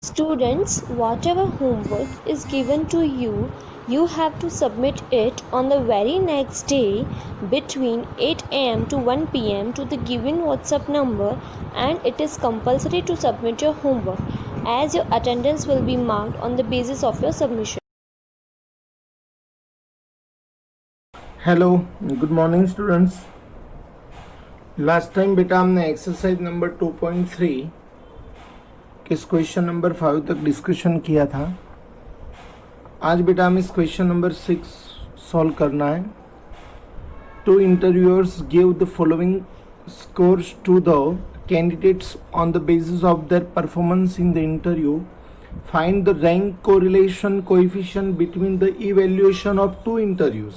Students, whatever homework is given to you, you have to submit it on the very next day between 8 am to 1 pm to the given WhatsApp number, and it is compulsory to submit your homework as your attendance will be marked on the basis of your submission. Hello good morning students. Last time बेटा हमने exercise number 2.3 किस question number 5 तक discussion किया था। आज बेटा हम इस क्वेश्चन नंबर 6 सॉल्व करना है। Two interviewers give the following scores to the candidates on the basis of their performance in the interview. Find the rank correlation coefficient between the evaluation of two interviews.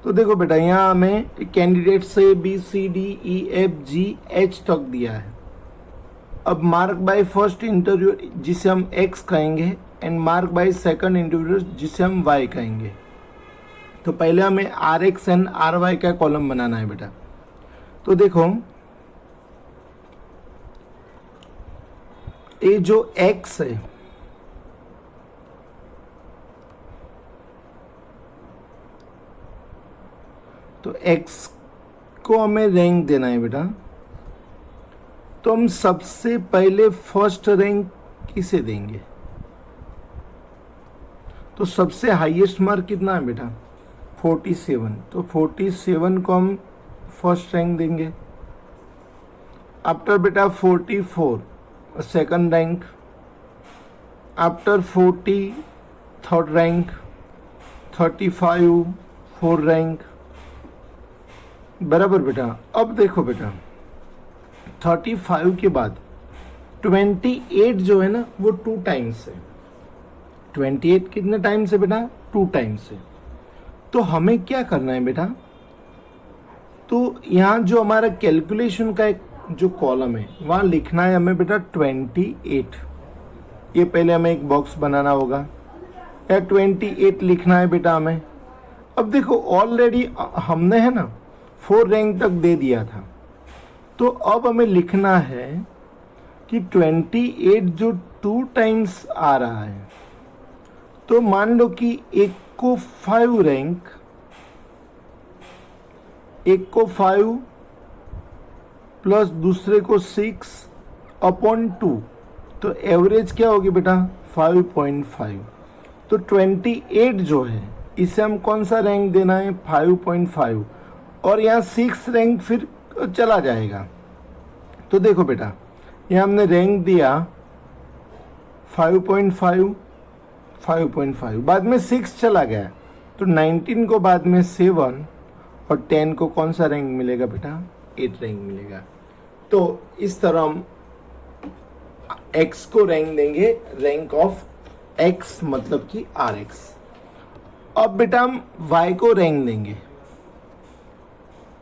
तो देखो बेटा, यहाँ हमें candidate से B C D E F G H तक दिया है। अब मार्क बाय फर्स्ट इंटरव्यू जिसे हम एक्स कहेंगे and mark by second interview जिसे हम वाई कहेंगे। तो पहले हमें R x and R y का कॉलम बनाना है बेटा। तो देखो, ये जो एक्स है तो x को हमें रैंक देना है बेटा। तो हम सबसे पहले फर्स्ट रैंक किसे देंगे? तो सबसे हाईएस्ट मार्क कितना है बेटा? 47। तो 47 को हम फर्स्ट रैंक देंगे। आफ्टर बेटा 44 second rank. After 40 third rank. 35 fourth rank. बराबर बेटा। अब देखो बेटा, 35 के बाद 28 जो है ना वो 2 टाइम्स है। 28 कितने टाइम्स है बेटा? 2 टाइम्स है। तो हमें क्या करना है बेटा? तो यहाँ जो हमारा कैलकुलेशन का एक जो कॉलम है वहाँ लिखना है हमें बेटा 28। ये पहले हमें एक बॉक्स बनाना होगा या 28 लिखना है बेटा हमें। अब देखो, ऑलरेडी हमने है ना 4 रैंक तक दे दिया था। तो अब हमें लिखना है कि 28 जो 2 टाइम्स आ रहा है, तो मान लो कि एक को 5 रैंक, एक को 5 प्लस दूसरे को 6/2, तो एवरेज क्या होगी बेटा? 5.5। तो 28 जो है इसे हम कौन सा रैंक देना है? 5.5। और यहाँ 6 रैंक फिर चला जाएगा। तो देखो बेटा, यहाँ हमने रैंक दिया 5.5, 5.5, बाद में 6 चला गया, तो 19 को बाद में 7 और 10 को कौन सा रैंक मिलेगा बेटा? 8 रैंक मिलेगा। तो इस तरह हम x को रैंक देंगे, रैंक ऑफ x मतलब कि Rx। अब बेटा हम y को रैंक देंगे।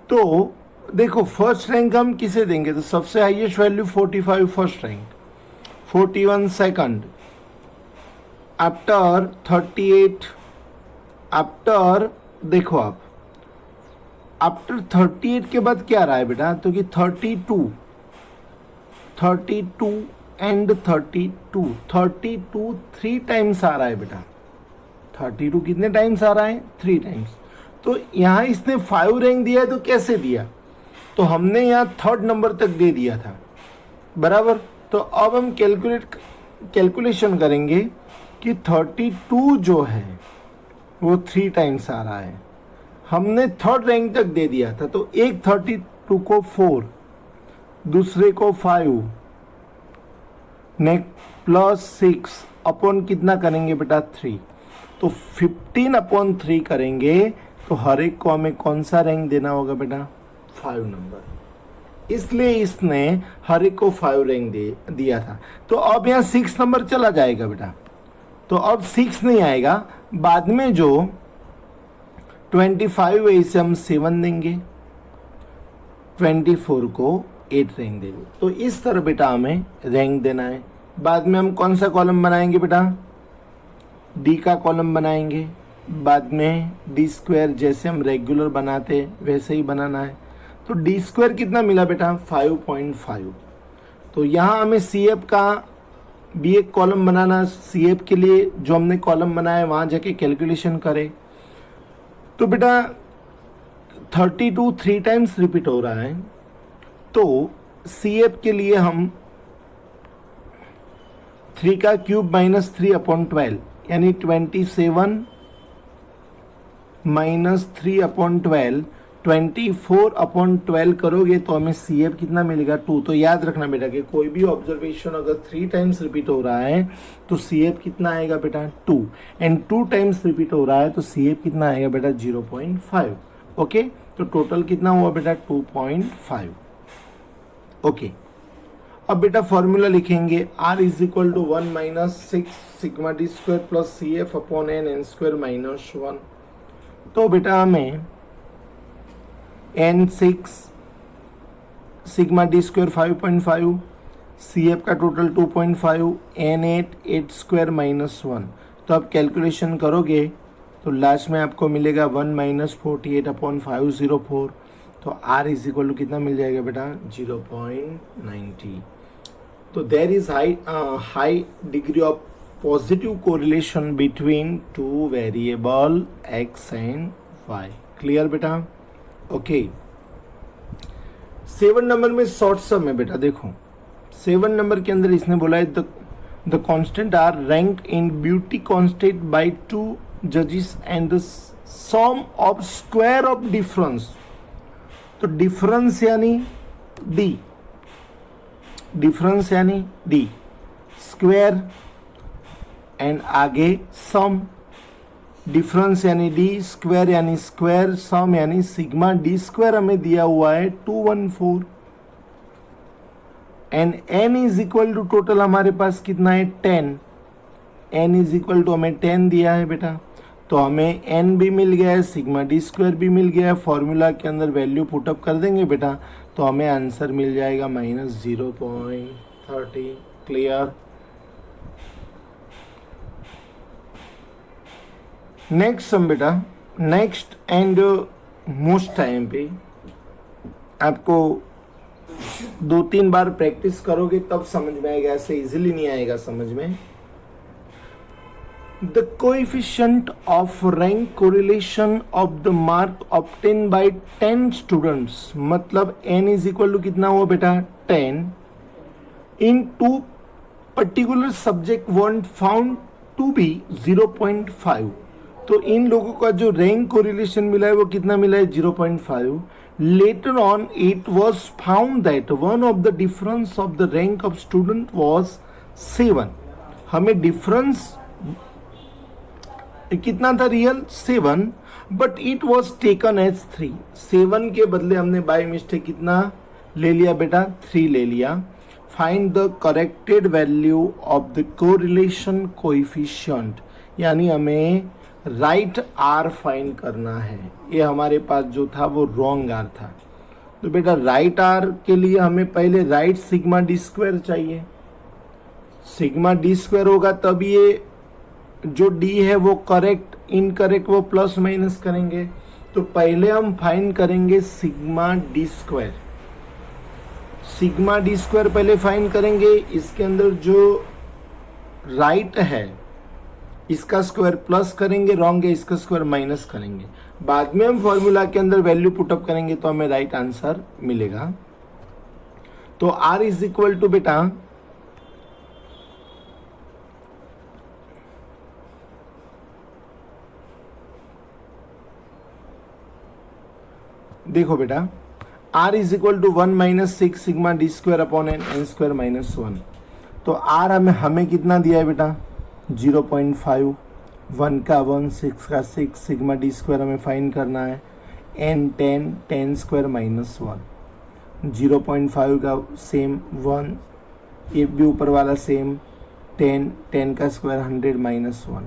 तो देखो, फर्स्ट रैंक हम किसे देंगे? तो सबसे highest value 45 first rank, 41 second, after 38, after देखो आप आफ्टर 38 के बाद क्या रहा है बेटा? तो कि 32 एंड 32 3 टाइम्स आ रहा है बेटा। 32 कितने टाइम्स आ रहा है? 3 टाइम्स। तो यहाँ इसने 5 रैंक दिया है, तो कैसे दिया? तो हमने यहाँ थर्ड नंबर तक दे दिया था, बराबर। तो अब हम कैलकुलेशन करेंगे कि 32 जो है वो 3 टाइम्स आ रहा है। हमने थर्ड रैंक तक दे दिया था, तो एक 32 को 4, दूसरे को 5, नेक्स्ट प्लस 6 अपॉन कितना करेंगे बेटा? 3। तो 15/3 करेंगे, तो हर एक को हमें कौन सा रैंक देना होगा बेटा? 5 नंबर। इसलिए इसने हर एक को 5 रैंक दिया था। तो अब यहाँ 6 नंबर चला जाएगा बेटा। तो अब 6 नहीं आएगा, बाद में जो 25 है इसे हम 7 देंगे, 24 को 8 रैंक देंगे। तो इस तरह बेटा हमें रैंक देना है। बाद में हम कौन सा कॉलम बनाएंगे बेटा? डी का कॉलम बनाएंगे। बाद में डी स्क्वायर जैसे हम रेगुलर बनाते वैसे ही बनाना है। तो डी स्क्वायर कितना मिला बेटा? 5.5। तो यहाँ हमें सी एफ का भी एक कॉलम बनाना, सी एफ के लिए जो हमने कॉलम बनाया वहाँ जाके कैलकुलेशन करें। तो बेटा 32 3 टाइम्स रिपीट हो रहा है, तो सी एफ के लिए हम 3 का क्यूब माइनस 3/12 यानी 27 माइनस 3/12 24/12 करोगे तो हमें सी एफ कितना मिलेगा 2। तो याद रखना बेटा कि कोई भी ऑब्जर्वेशन अगर 3 टाइम्स रिपीट हो रहा है तो सी एफ कितना आएगा बेटा 2, एंड 2 टाइम्स रिपीट हो रहा है तो सी एफ कितना आएगा बेटा 0.5। ओके, तो टोटल कितना हुआ बेटा 2.5। ओके, अब बेटा फॉर्मूला लिखेंगे R is equal to 1 minus 6 sigma d square plus C F upon n n square minus 1। तो बेटा हमें n6 sigma d square 5.5, C F का टोटल 2.5, n8 8 स्क्वायर माइनस 1। तो आप कैलकुलेशन करोगे तो लास्ट में आपको मिलेगा 1 माइनस 48/504। तो R इज इक्वल टू कितना मिल जाएगा बेटा 0.90। तो there is high degree of positive correlation between two variable x and y। Clear बेटा? ओके, 7 नंबर में शॉर्ट सम है बेटा। देखो 7 नंबर के अंदर इसने बोला है the constant are rank in beauty constant by 2 जजेस and the sum of square of difference. तो डिफरेंस यानी डी, डिफरेंस यानी डी, स्क्वायर एंड आगे सम, डिफरेंस यानी डी, स्क्वायर यानी स्क्वायर, सम यानी सिग्मा डी स्क्वायर हमें दिया हुआ है 214, and n is equal to total हमारे पास कितना है 10। n इज इक्वल टू हमें 10 दिया है बेटा, तो हमें n भी मिल गया है, सिग्मा डी स्क्वायर भी मिल गया है। फॉर्मूला के अंदर वैल्यू पुटअप कर देंगे बेटा तो हमें आंसर मिल जाएगा -0.30। क्लियर? नेक्स्ट सम बेटा, नेक्स्ट एंड मोस्ट टाइम पे आपको 2-3 बार प्रैक्टिस करोगे तब समझ में आएगा, ऐसे इजीली नहीं आएगा समझ में। The coefficient of rank correlation of the mark obtain by 10 students, मतलब n इज इक्वल टू कितना हुआ बेटा 10 in 2 particular subject one found to be 0.5। तो इन लोगों का जो रैंक कोरिलेशन मिला है वो कितना मिला है 0.5। Later on it was found that one of the difference of the rank of student was 7। हमें डिफरेंस कितना था real 7, but it was taken as 3। 7 के बदले हमने बाय मिस्टेक कितना ले लिया बेटा 3 ले लिया। Find the corrected value of the correlation coefficient, यानी हमें राइट आर फाइंड करना है। ये हमारे पास जो था वो रॉन्ग आर था। तो बेटा राइट आर के लिए हमें पहले राइट सिग्मा डी स्क्वायर चाहिए। सिग्मा डी स्क्वायर होगा तब ये जो डी है वो करेक्ट, इनकरेक्ट वो प्लस माइनस करेंगे। तो पहले हम फाइंड करेंगे sigma d square. Sigma d square पहले फाइंड करेंगे। इसके अंदर जो राइट है इसका स्क्वायर प्लस करेंगे, रॉन्ग है इसका स्क्वायर माइनस करेंगे। बाद में हम फॉर्मूला के अंदर वैल्यू पुटअप करेंगे तो हमें राइट आंसर मिलेगा। तो R इज इक्वल टू बेटा देखो बेटा R is equal to 1 minus 6 sigma d square upon n square minus 1। तो R हमें कितना दिया है बेटा 0.5, 1 का 1, 6 का 6, सिग्मा डी स्क्वायर हमें फाइंड करना है n 10, 10 स्क्वायर माइनस 1, 0.5 का सेम 1, ये भी ऊपर वाला सेम 10, 10 का स्क्वायर 100 माइनस 1।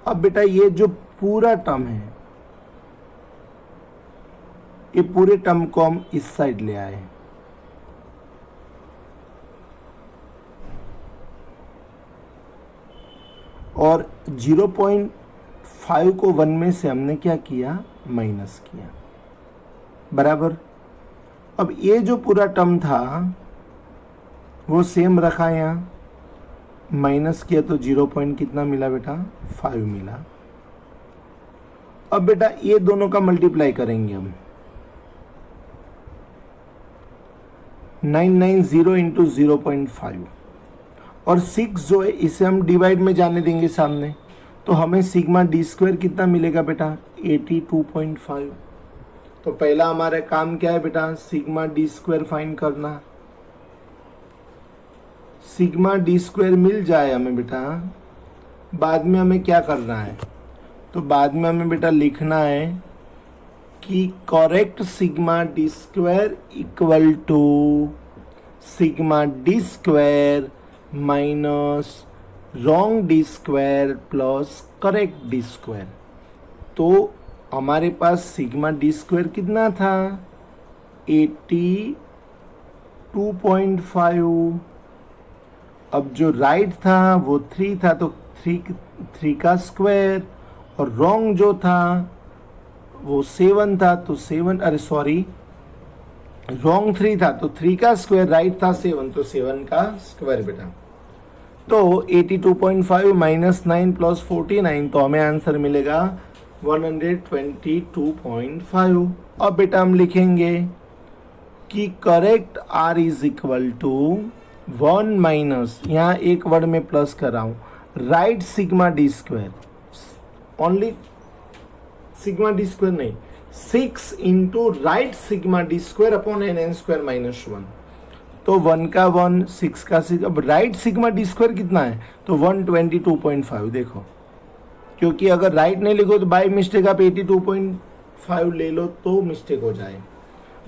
अब बेटा ये जो पूरा टर्म है ये पूरे टर्म को हम इस साइड ले आए, और 0.5 को 1 में से हमने क्या किया माइनस किया, बराबर। अब ये जो पूरा टर्म था वो सेम रखा यहाँ, माइनस किया तो 0 पॉइंट कितना मिला बेटा 5 मिला। अब बेटा ये दोनों का मल्टीप्लाई करेंगे हम 990 इंटू 0.5 और 6 जो है इसे हम डिवाइड में जाने देंगे सामने, तो हमें सिग्मा डी स्क्वायर कितना मिलेगा बेटा 82.5। तो पहला हमारा काम क्या है बेटा सिग्मा डी स्क्वायर फाइंड करना। सिग्मा डी स्क्वायर मिल जाए हमें बेटा, बाद में हमें क्या करना है, तो बाद में हमें बेटा लिखना है कि correct sigma d square equal to sigma d square minus wrong d square plus correct d square. तो हमारे पास सिग्मा डी स्क्वायर कितना था 82.5। अब जो राइट था वो 3 था, तो 3 का स्क्वायर, और रॉन्ग जो था वो 7 था, तो 7 अरे सॉरी रॉन्ग 3 था, तो 3 का स्क्वायर, राइट था 7, तो 7 का स्क्वायर बेटा। तो 82.5 माइनस 9 प्लस 49, तो हमें आंसर मिलेगा 122.5। अब बेटा हम लिखेंगे कि correct R is equal to 1 minus, यहाँ एक वर्ड में प्लस कर रहा हूँ, right sigma d square, only sigma d square नहीं, 6 into right sigma d square upon n square minus 1। तो 1 का 1, 6 का 6, अब राइट सिग्मा डी स्क्वायर कितना है, तो 122.5। देखो, क्योंकि अगर राइट नहीं लिखो तो बाय मिस्टेक आप 82.5 ले लो तो मिस्टेक हो जाए।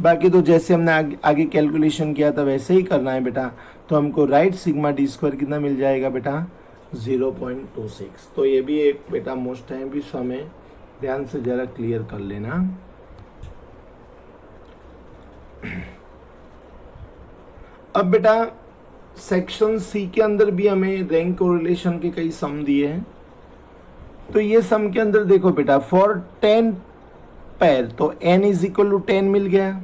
बाकी तो जैसे हमने आगे कैलकुलेशन किया था वैसे ही करना है बेटा। तो हमको राइट सिग्मा डी स्क्वायर कितना मिल जाएगा बेटा 0.26। तो ये भी एक बेटा मोस्ट टाइम भी हमें ध्यान से जरा क्लियर कर लेना। अब बेटा सेक्शन सी के अंदर भी हमें रैंक कोरिलेशन के कई सम दिए हैं। तो ये सम के अंदर देखो बेटा फॉर 10 पैर, तो n इज इक्वल टू 10 मिल गया।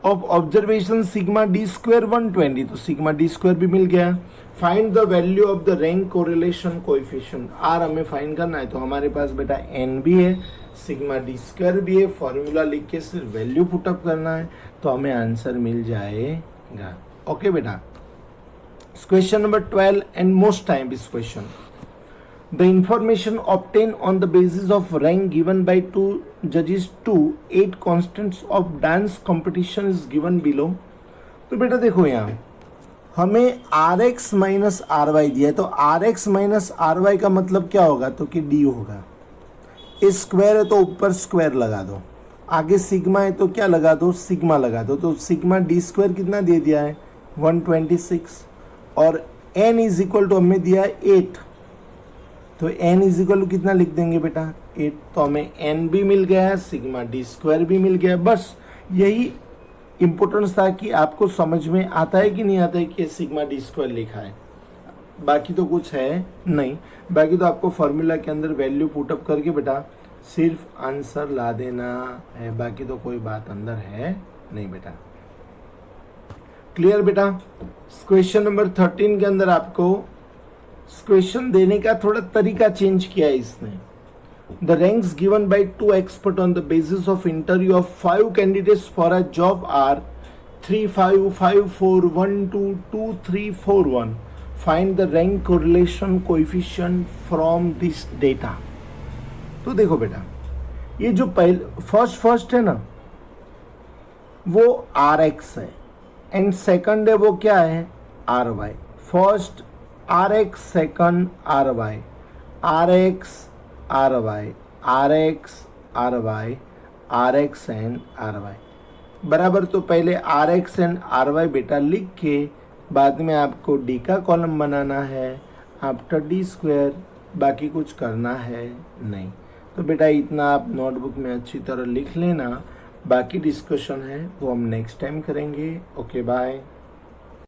Of observation sigma d square 120, तो सिग्मा डी स्क्वायर भी मिल गया। Find the value of the rank correlation coefficient, R हमें फाइंड करना है। तो हमारे पास बेटा n भी है, सिग्मा डी स्क्वायर भी है, फॉर्मूला लिख के सिर्फ वैल्यू पुटअप करना है, तो हमें आंसर मिल जाएगा। ओके बेटा, question number 12 and most time this question, the information obtained on the basis of rank given by 2 judges to 8 constants of dance competition is given below। तो बेटा देखो यहाँ हमें Rx माइनस RY दिया है, तो Rx माइनस RY का मतलब क्या होगा, तो कि D होगा। इस स्क्वायर है तो ऊपर स्क्वायर लगा दो, आगे सिग्मा है तो क्या लगा दो, सिग्मा लगा दो। तो सिग्मा डी स्क्वायर कितना दे दिया है 126, और n इज इक्वल टू हमें दिया है 8, तो n इज इक्वल टू कितना लिख देंगे बेटा 8। तो हमें n भी मिल गया है, सिग्मा डी स्क्वायर भी मिल गया। बस यही इम्पोर्टेंस था कि आपको समझ में आता है कि नहीं आता है कि सिग्मा डी स्क्वायर लिखा है, बाकी तो कुछ है नहीं। बाकी तो आपको फॉर्मूला के अंदर वैल्यू पुटअप करके बेटा सिर्फ आंसर ला देना है, बाकी तो कोई बात अंदर है नहीं बेटा। क्लियर बेटा। क्वेश्चन नंबर 13 के अंदर आपको क्वेश्चन देने का थोड़ा तरीका चेंज किया है इसने। The ranks given by 2 expert on the basis of interview of 5 candidates for a job are 3, 5, 5, 4, 1, 2, 2, 3, 4, 1। Find the rank correlation coefficient from this data. तो देखो बेटा ये जो पहले फर्स्ट है ना वो Rx है, एंड सेकंड है वो क्या है RY। First Rx, second RY, Rx, RY, Rx, RY, Rx and RY बराबर। तो पहले Rx एंड RY बेटा लिख के बाद में आपको D का कॉलम बनाना है आफ्टर D स्क्वायर, बाकी कुछ करना है नहीं। तो बेटा इतना आप नोटबुक में अच्छी तरह लिख लेना, बाकी डिस्कशन है वो हम नेक्स्ट टाइम करेंगे। Okay bye.